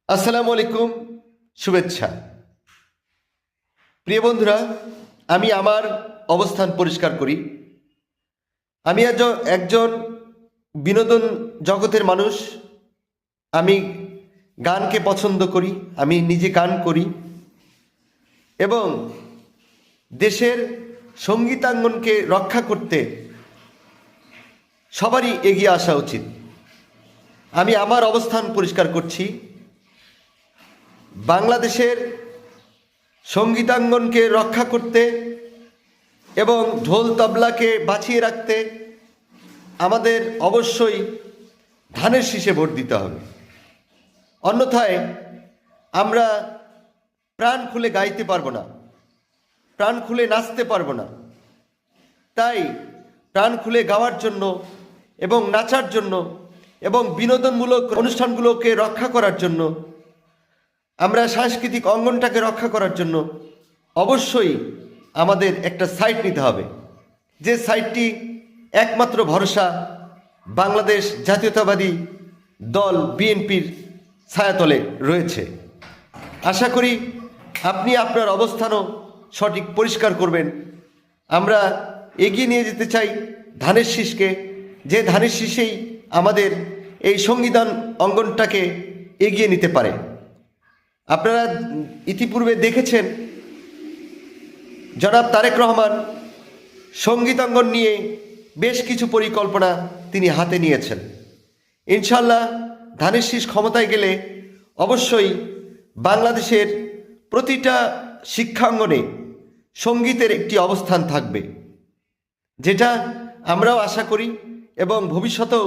আসসালামু আলাইকুম, শুভেচ্ছা। প্রিয় বন্ধুরা, আমি আমার অবস্থান পরিষ্কার করি। আমি একজন বিনোদন জগতের মানুষ। আমি গানকে পছন্দ করি, আমি নিজে গান করি এবং দেশের সঙ্গীতাঙ্গনকে রক্ষা করতে সবারই এগিয়ে আসা উচিত। আমি আমার অবস্থান পরিষ্কার করছি। বাংলাদেশের সঙ্গীতাঙ্গনকে রক্ষা করতে এবং ঢোল তবলাকে বাঁচিয়ে রাখতে আমাদের অবশ্যই ধানের শীষে ভোট দিতে হবে। অন্যথায় আমরা প্রাণ খুলে গাইতে পারবো না, প্রাণ খুলে নাচতে পারবো না। তাই প্রাণ খুলে গাওয়ার জন্য এবং নাচার জন্য এবং বিনোদনমূলক অনুষ্ঠানগুলোকে রক্ষা করার জন্য, আমরা সাংস্কৃতিক অঙ্গনটাকে রক্ষা করার জন্য অবশ্যই আমাদের একটা সাইড নিতে হবে, যে সাইডটি একমাত্র ভরসা বাংলাদেশ জাতীয়তাবাদী দল বিএনপির ছায়াতলে রয়েছে। আশা করি আপনি আপনার অবস্থানও সঠিক পরিষ্কার করবেন। আমরা এগিয়ে নিয়ে যেতে চাই ধানের শীষকে, যে ধানের শীষেই আমাদের এই সংবিধান অঙ্গনটাকে এগিয়ে নিতে পারে। আপনারা ইতিপূর্বে দেখেছেন জনাব তারেক রহমান সঙ্গীতাঙ্গন নিয়ে বেশ কিছু পরিকল্পনা তিনি হাতে নিয়েছেন। ইনশাল্লাহ ধানের শীষ ক্ষমতায় গেলে অবশ্যই বাংলাদেশের প্রতিটা শিক্ষাঙ্গনে সঙ্গীতের একটি অবস্থান থাকবে, যেটা আমরাও আশা করি এবং ভবিষ্যতেও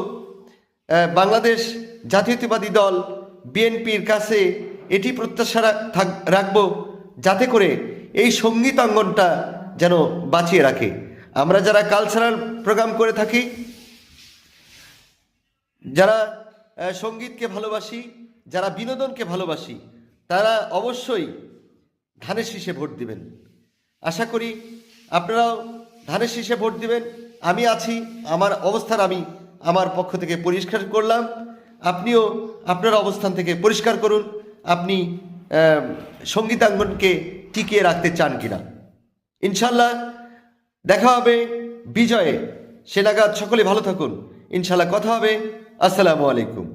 বাংলাদেশ জাতীয়তাবাদী দল বিএনপির কাছে এটি প্রত্যাশা রাখব, যাতে করে এই সঙ্গীতাঙ্গনটা যেন বাঁচিয়ে রাখে। আমরা যারা কালচারাল প্রোগ্রাম করে থাকি, যারা সঙ্গীতকে ভালোবাসি, যারা বিনোদনকে ভালোবাসি, তারা অবশ্যই ধানের শীষে ভোট দিবেন। আশা করি আপনারাও ধানের শীষে ভোট দিবেন। আমি আছি, আমার অবস্থান আমি আমার পক্ষ থেকে পরিষ্কার করলাম। আপনিও আপনার অবস্থান থেকে পরিষ্কার করুন, আপনি সঙ্গীতাঙ্গনকে টিকিয়ে রাখতে চান কিনা। ইনশাল্লাহ দেখা হবে বিজয়ে। সে নাগাদ সকলে ভালো থাকুন। ইনশাল্লাহ কথা হবে। আসসালামু আলাইকুম।